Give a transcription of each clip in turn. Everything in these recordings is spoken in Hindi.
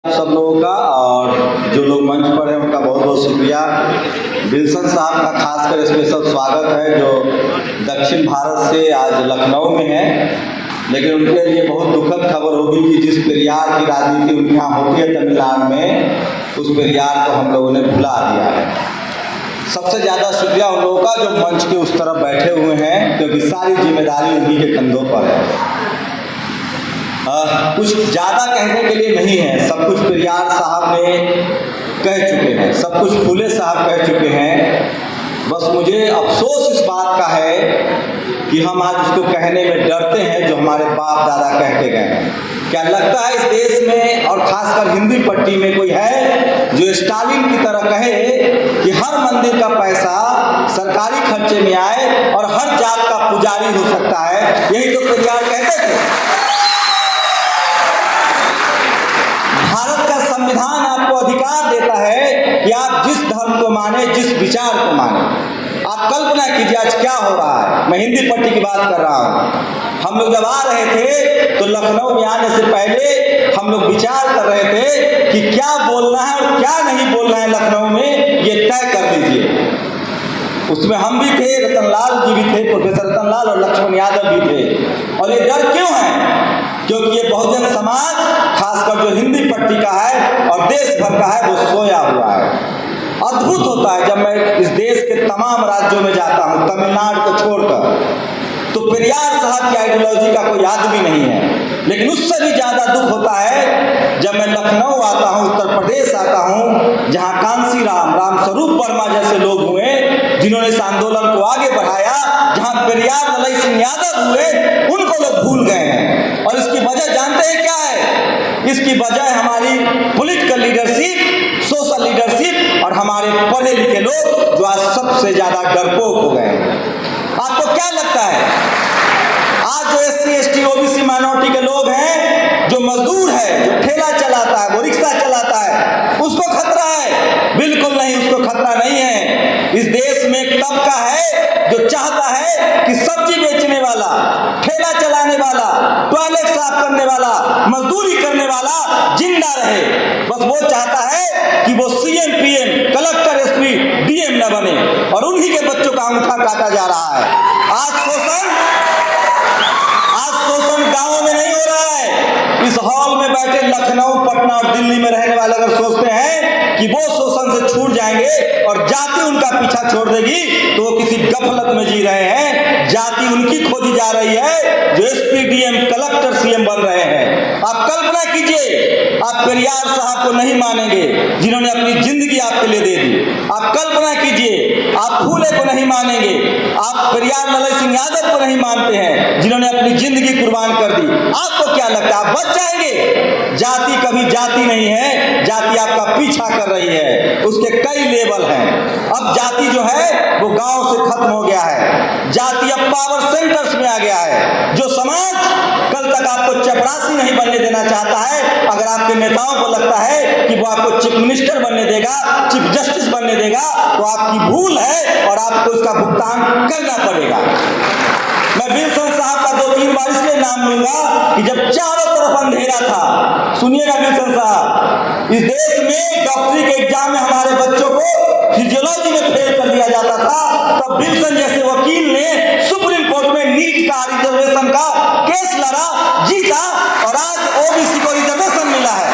सब लोगों का और जो लोग मंच पर हैं उनका बहुत बहुत शुक्रिया। विल्सन साहब का खासकर स्पेशल स्वागत है जो दक्षिण भारत से आज लखनऊ में हैं, लेकिन उनके लिए बहुत दुखद खबर होगी कि जिस पेरियार की राजनीति उनके यहाँ होती है तमिलनाडु में, उस पेरियार को हम लोगों ने भुला दिया है। सबसे ज़्यादा शुक्रिया उन लोगों का जो मंच के उस तरफ बैठे हुए हैं, क्योंकि सारी जिम्मेदारी उन्हीं के कंधों पर है। कुछ ज़्यादा कहने के लिए नहीं है, सब कुछ पेरियार साहब ने कह चुके हैं, सब कुछ फूले साहब कह चुके हैं। बस मुझे अफसोस इस बात का है कि हम आज उसको कहने में डरते हैं जो हमारे बाप दादा कह के गए हैं। क्या लगता है इस देश में और खासकर हिंदी पट्टी में कोई है जो स्टालिन की तरह कहे कि हर मंदिर का पैसा सरकारी खर्चे में आए और हर जात का पुजारी हो सकता है? यही तो पेरियार कहते थे। भारत का संविधान आपको अधिकार देता है कि आप जिस धर्म को माने, जिस विचार को माने। आप कल्पना कीजिए आज क्या हो रहा है। मैं हिंदी पट्टी की बात कर रहा हूँ। हम लोग जब आ रहे थे तो लखनऊ में आने से पहले हम लोग विचार कर रहे थे कि क्या बोलना है और क्या नहीं बोलना है लखनऊ में, ये तय कर लीजिए। उसमें हम भी थे, रतनलाल जी भी थे, प्रोफेसर रतनलाल और लक्ष्मण यादव भी थे। और ये डर क्यों है? क्योंकि ये बहुजन समाज खासकर जो हिंदी पट्टी का है और देश भर का है, वो सोया हुआ है। अद्भुत होता है जब मैं इस देश के तमाम राज्यों में जाता हूँ, तमिलनाडु को छोड़कर, तो पेरियार साहब की आइडियोलॉजी का कोई आदमी नहीं है। लेकिन उससे भी ज़्यादा दुख होता है जब मैं लखनऊ आता हूँ, उत्तर प्रदेश आता हूँ, जहाँ कांसी राम, रामस्वरूप वर्मा जैसे लोग हुए जिन्होंने इस आंदोलन को आगे बढ़ाया, जहाँ पेरियार ललई सिंह यादव हुए, उनको लोग भूल गए हैं। और इसकी वजह जानते हैं क्या है? इसकी वजह हमारी पॉलिटिकल लीडरशिप, सोशल लीडरशिप और हमारे पढ़े लिखे लोग जो आज सबसे ज़्यादा डरपोक हो गए हैं। आपको क्या लगता है आज जो SC ST OBC माइनॉरिटी के लोग हैं, जो मजदूर है, जो ठेला चलाता है, वो रिक्शा चलाता है, उसको खतरा है? बिल्कुल नहीं, उसको खतरा नहीं है। इस देश में एक तबका है जो चाहता है कि सब्जी बेचने वाला, ठेला चलाने वाला, टॉयलेट साफ करने वाला, मजदूरी करने वाला जिंदा रहे। बस वो चाहता है कि वो CM PM, collector SP DM न बने, और उन्हीं के बच्चों का अंगूठा काटा जा रहा है। आज शोषण गांवों में नहीं हो रहा है। इस हॉल में बैठे लखनऊ, पटना और दिल्ली में रहने वाले अगर सोचते हैं कि वो शोषण से छूट जाएंगे और जाति उनका पीछा छोड़ देगी, तो वो किसी गफलत में जी रहे हैं। जाति उनकी खोजी जा रही है जो SP DM, कलेक्टर CM बन रहे हैं। आप कल्पना कीजिए, आप पेरियार साहब को नहीं मानेंगे जिन्होंने अपनी जिंदगी आपके लिए दे दी। आप कल्पना कीजिए, आप फूले को नहीं मानेंगे, आप पेरियार ललई सिंह यादव को नहीं मानते हैं जिन्होंने अपनी जिंदगी कुर्बान कर दी। आपको क्या लगता है आप बच जाएंगे? जाति कभी जाति नहीं है, जाति आपका पीछा कर रही है। उसके कई लेवल हैं। अब जाति जो है वो गांव से खत्म हो गया है। जाति अब पावर सेंटर्स में आ गया है। जो समाज कल तक आपको चपरासी नहीं बनने देना चाहता है, अगर आपके नेताओं को लगता है कि वो आपको चीफ मिनिस्टर बनने देगा, चीफ जस्टिस बनने देगा, तो आपकी भूल है और आपको इसका भुगतान करना पड़ेगा। मैं विल्सन साहब का 2-3 बार इसलिए नाम लूंगा कि जब चारों तरफ अंधेरा था, सुनिएगा विल्सन साहब, इस देश में डॉक्टरी के एग्जाम में हमारे बच्चों को फिजियोलॉजी में फेल कर दिया जाता था, तब विल्सन जैसे वकील ने सुप्रीम कोर्ट में नीट का रिजर्वेशन का केस लड़ा, जीता, और आज OBC को रिजर्वेशन मिला है।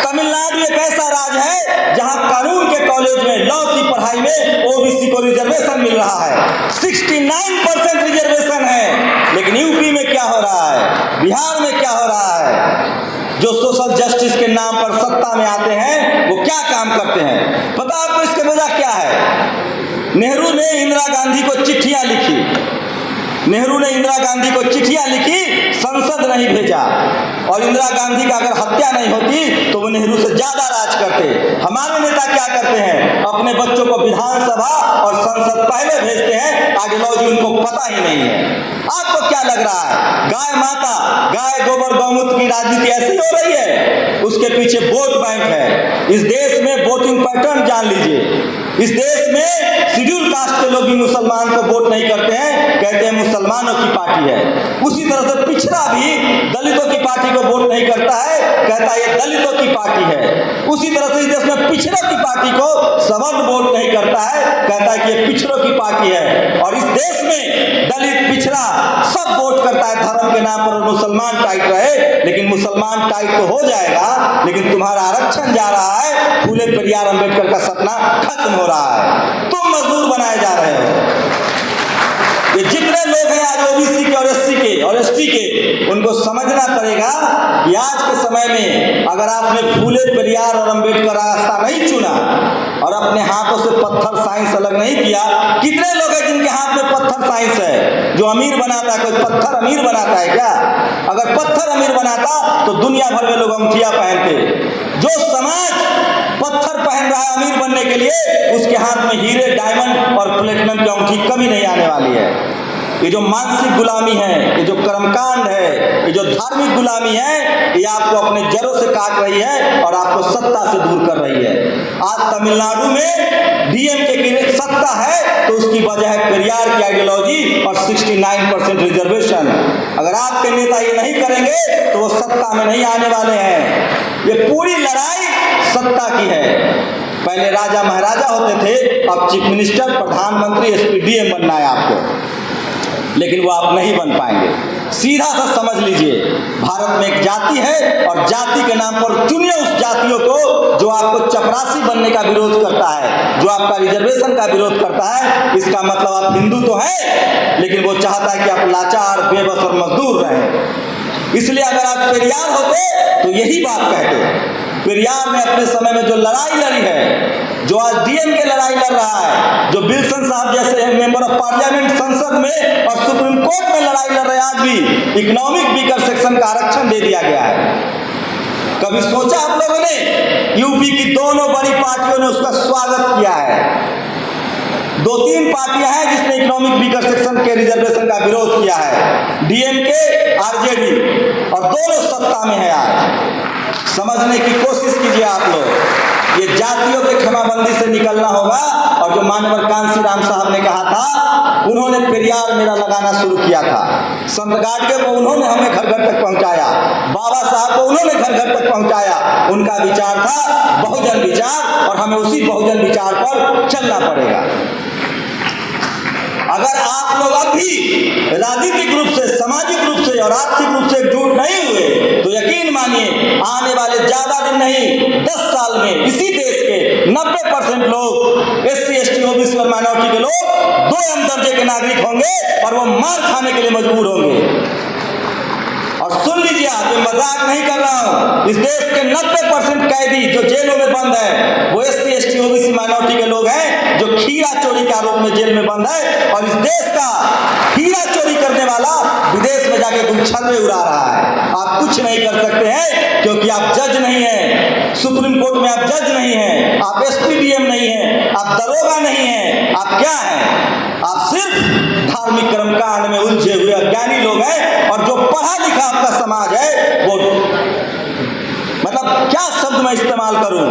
तमिलनाडु एक ऐसा राज्य है जहां कानून के कॉलेज में, लॉ की पढ़ाई में OBC को रिजर्वेशन मिल रहा है। 69% रिजर्वेशन है। लेकिन यूपी में क्या हो रहा है, बिहार में क्या हो रहा है? जो सोशल जस्टिस के नाम पर सत्ता में आते हैं वो क्या काम करते हैं? पता आपको इसके वजह क्या है? नेहरू ने इंदिरा गांधी को चिट्ठियां लिखी, नेहरू ने इंदिरा गांधी को चिट्ठियां लिखी, संसद नहीं भेजा। और इंदिरा गांधी का अगर हत्या नहीं होती तो वो नेहरू से ज्यादा राज करते। हमारे नेता क्या करते हैं? अपने बच्चों को विधानसभा और संसद पहले भेजते हैं, आइडियोलॉजी उनको पता ही नहीं है। आपको क्या लग रहा है? गाय माता, गाय गोबर गौमूत्र की राजनीति ऐसी हो रही है? उसके पीछे वोट बैंक है। इस देश में वोटिंग पैटर्न जान लीजिए। इस देश में शेड्यूल कास्ट के लोग भी मुसलमान को वोट नहीं करते हैं, कहते हैं मुसलमानों की पार्टी है। उसी तरह से पिछड़ा भी दलितों की पार्टी को वोट नहीं करता है, कहता है ये दलितों की पार्टी है। उसी तरह से इस देश में पिछड़ों की पार्टी को सवर्ण वोट नहीं करता है, कहता है कि ये पिछड़ों की पार्टी है। और इस देश में दलित पिछड़ा सब वोट करता है धर्म के नाम पर, और मुसलमान टाइट रहे। लेकिन मुसलमान टाइट तो हो जाएगा, लेकिन तुम्हारा आरक्षण जा रहा है, फूले पेरियार अंबेडकर का सपना खत्म हो रहा है, तुम मजदूर बनाए जा रहे हो। ये जितने लोग हैं आज ओबीसी के और एससी के और एसटी के, उनको समझना पड़ेगा कि आज के समय में अगर आपने फूले पेरियार और अंबेडकर रास्ता नहीं चुना और अपने हाथों से पत्थर साइंस अलग नहीं किया, कितने लोग हैं जिनके हाथ में पत्थर साइंस है, जो अमीर बनाता है। कोई पत्थर अमीर बनाता है क्या? अगर पत्थर अमीर बनाता तो दुनिया भर में लोग अंगूठियां पहनते। जो समाज पत्थर पहन रहा है अमीर बनने के लिए, उसके हाथ में हीरे, डायमंड और प्लेटिनम की अंगूठी कभी नहीं आने वाली है। ये जो मानसिक गुलामी है, ये जो कर्मकांड है, ये जो धार्मिक गुलामी है, ये आपको अपने जड़ों से काट रही है और आपको सत्ता से दूर कर रही है। आज तमिलनाडु में डीएमके की सत्ता है तो उसकी वजह है पेरियार की आइडियोलॉजी और 69% रिजर्वेशन। अगर आपके नेता ये नहीं करेंगे तो वो सत्ता में नहीं आने वाले हैं। ये पूरी लड़ाई सत्ता की है। पहले राजा महाराजा होते थे, अब चीफ मिनिस्टर, प्रधानमंत्री, एसपी, डीएम बनना है आपको, लेकिन वो आप नहीं बन पाएंगे। सीधा सा समझ लीजिए, भारत में एक जाति है और जाति के नाम पर चुनिए उस जातियों को जो आपको चपरासी बनने का विरोध करता है, जो आपका रिजर्वेशन का विरोध करता है। इसका मतलब आप हिंदू तो हैं, लेकिन वो चाहता है कि आप लाचार, बेबस और मजदूर रहें। इसलिए अगर आप पेरियार होते तो यही बात कहते। पेरियार ने अपने समय में जो लड़ाई लड़ी है, जो आज डीएम के लड़ाई लड़ रहा है, जो विल्सन साहब जैसे मेंबर ऑफ पार्लियामेंट संसद में और सुप्रीम कोर्ट में लड़ाई लड़ रहे हैं, आज भी इकोनॉमिक वीकर सेक्शन का आरक्षण दे दिया गया है। कभी सोचा आप लोगों ने? यूपी की दोनों बड़ी पार्टियों ने उसका स्वागत किया है। 2-3 पार्टियां हैं जिसने इकोनॉमिक वीकर सेक्शन के रिजर्वेशन का विरोध किया है, डीएमके, आरजेडी, और दोनों सत्ता में है आज। समझने की कोशिश कीजिए आप लोग। ये जातियों के क्षमाबंदी से निकलना होगा। और जो मानवर कांसी राम साहब ने कहा था, उन्होंने पेरियार मेला लगाना शुरू किया था। संत गाडगे को उन्होंने हमें घर घर तक पहुंचाया, बाबा साहब को उन्होंने घर घर तक पहुंचाया। उनका विचार था बहुजन विचार, और हमें उसी बहुजन विचार पर चलना पड़ेगा। अगर आप लोग अब भी राजनीतिक रूप से, सामाजिक रूप से और आर्थिक रूप से एकजुट नहीं हुए तो यकीन मानिए आने वाले ज्यादा दिन नहीं, 10 साल में इसी देश के 90% लोग एससी, एसटी, ओबीसी और माइनॉरिटी के लोग 2 दर्जे के नागरिक होंगे और वो मार खाने के लिए मजबूर होंगे। और सुन लीजिए, आप, मैं मजाक नहीं कर रहा हूं। इस देश के 90% कैदी जो जेलों में बंद है, वो एससी, एसटी, ओबीसी, माइनॉरिटी के लोग हैं, जो खीरा चोरी के आरोप में जेल में बंद है। और इस देश का खीरा चोरी करने वाला विदेश में जाके गुलछर्रे उड़ा रहा है। आप कुछ नहीं कर सकते हैं, क्योंकि आप जज नहीं हैं, सुप्रीम कोर्ट में आप जज नहीं हैं, आप एसपी, डीएम नहीं हैं, आप दरोगा नहीं हैं। आप क्या हैं? आप सिर्फ धार्मिक कर्मकांड में उलझे हुए अज्ञानी लोग हैं। और जो पढ़ा लिखा आपका समाज है, वो मतलब क्या शब्द मैं इस्तेमाल करूं,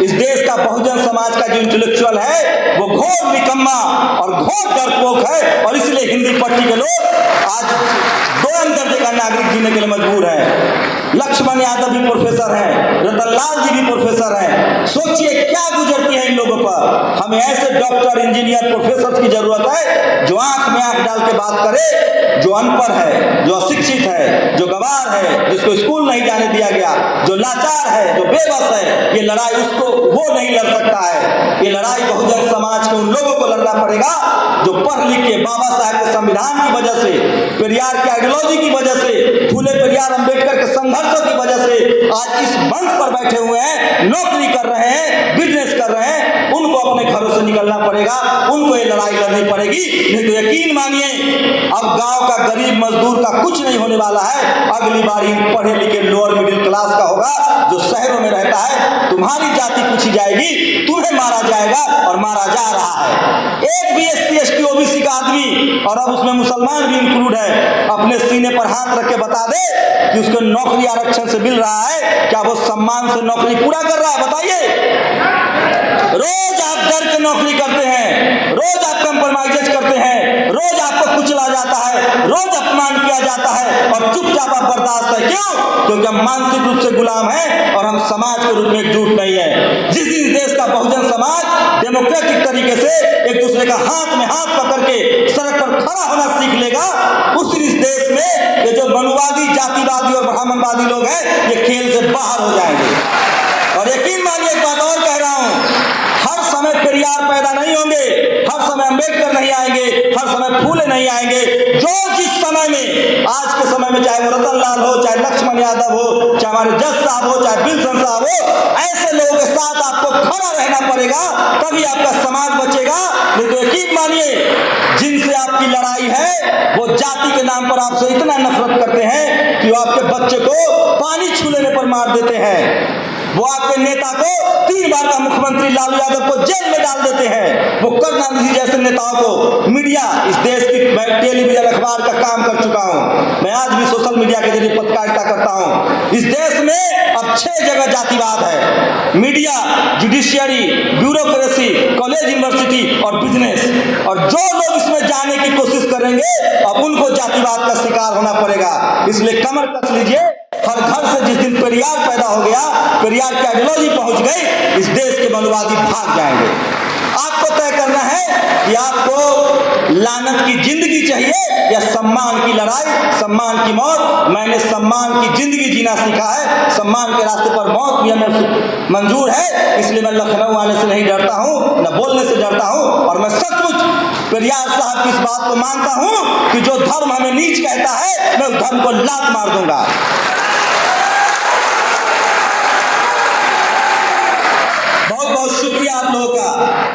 इस देश का बहुजन समाज का जो इंटेलेक्चुअल है वो घोर निकम्मा और घोर डरपोक है। और इसलिए हिंदी पट्टी के लोग आज 2 दर्जे का नागरिक जीने के लिए मजबूर है। लक्ष्मण यादव भी प्रोफेसर हैं, रतनलाल जी भी प्रोफेसर हैं। सोचिए क्या गुजरती है इन लोगों पर। हमें ऐसे डॉक्टर, इंजीनियर, प्रोफेसर की जरूरत है जो आंख में आंख डाल के बात करे, जो अनपढ़ है, जो अशिक्षित है, जो गवार है, जिसको स्कूल नहीं जाने दिया गया, जो लाचार है, जो बेबस है। ये लड़ाई उसको वो नहीं लड़ सकता है। ये लड़ाई बहुजन समाज के उन लोगों को लड़ना पड़ेगा जो पढ़ लिख के बाबा साहब के संविधान की वजह से, पेरियार की आइडियोलॉजी की वजह से, फूले पेरियार अंबेडकर के संघर्षों की वजह से आज इस मंच पर बैठे हुए हैं, नौकरी कर रहे हैं, बिजनेस कर रहे हैं। उनको अपने घरों से निकलना पड़ेगा, उनको ये लड़ाई लड़नी पड़ेगी। नहीं तो यकीन मानिए, अब गांव का गरीब मजदूर का कुछ नहीं होने वाला है। अगली बारी पढ़े लिखे लोअर मिडिल क्लास का होगा, जो शहरों में रहता है। तुम्हारी जाति पूछी जाएगी, तुम्हें मारा जाएगा और मारा जा रहा है। एक भी एससी, एसटी, ओबीसी का आदमी, और अब उसमें मुसलमान भी इंक्लूड है, अपने सीने पर हाथ रख के बता दे कि उसको नौकरी आरक्षण से मिल रहा है है, क्या वो सम्मान से नौकरी पूरा कर रहा है? बताइए। रोज आप डर के नौकरी करते हैं, रोज आप कंप्रोमाइज करते हैं, रोज आपको कुचला जाता है, रोज अपमान किया जाता है और चुपचाप आप बर्दाश्त है। क्यों? क्योंकि हम मानसिक रूप से गुलाम हैं और हम समाज के रूप में एकजुट नहीं है। जिस दिन देश का बहुजन समाज डेमोक्रेटिक तरीके से एक दूसरे का हाथ में हाथ पकड़ के सड़क पर खड़ा होना सीख लेगा, उस दिन इस देश में ये जो मनुवादी, जातिवादी और ब्राह्मणवादी लोग हैं, ये खेल से बाहर हो जाएंगे। और यकीन मानिए, एक बात और कह रहा हूं, हर समय पेरियार पैदा नहीं होंगे, हर समय अम्बेडकर नहीं आएंगे, हर समय फूले नहीं आएंगे। जो जिस समय में, आज के समय में, चाहे वो रतन लाल हो, चाहे लक्ष्मण यादव हो, चाहे हमारे जज साहब हो, चाहे विल्सन साहब हो, ऐसे लोगों के साथ आपको खड़ा रहना पड़ेगा, तभी आपका समाज बचेगा। नहीं तो यकीन मानिए, जिनसे आपकी लड़ाई है वो जाति के नाम पर आपसे इतना नफरत करते हैं कि वो आपके बच्चे को पानी छू लेने पर मार देते हैं। वो आपके नेता को 3 बार का मुख्यमंत्री लालू यादव को जेल में डाल देते हैं। वो करुणानिधि जैसे नेताओं को, मीडिया, इस देश की, मैं टेलीविजन अखबार का काम कर चुका हूं, मैं आज भी सोशल मीडिया के जरिए पत्रकारिता करता हूं। इस देश में अब 6 जगह जातिवाद है, media, judiciary, bureaucracy, college, university और बिजनेस। और जो लोग इसमें जाने की कोशिश करेंगे, अब उनको जातिवाद का शिकार होना पड़ेगा। इसलिए कमर कस लीजिए। हर घर से जिस दिन पेरियार पैदा हो गया, पेरियार की आइडियोलॉजी पहुंच गई, इस देश के मनुवादी भाग जाएंगे। आपको तय करना है कि आपको लानत की जिंदगी चाहिए या सम्मान की लड़ाई, सम्मान की मौत। मैंने सम्मान की जिंदगी जीना सीखा है, सम्मान के रास्ते पर मौत भी हमें मंजूर है। इसलिए मैं लखनऊ आने से नहीं डरता हूं, न बोलने से डरता हूं। और मैं सचमुच पेरियार साहब की इस बात को मानता हूं कि जो धर्म हमें नीच कहता है, मैं उस धर्म को लात मार दूंगा। बहुत बहुत शुक्रिया आप लोगों का।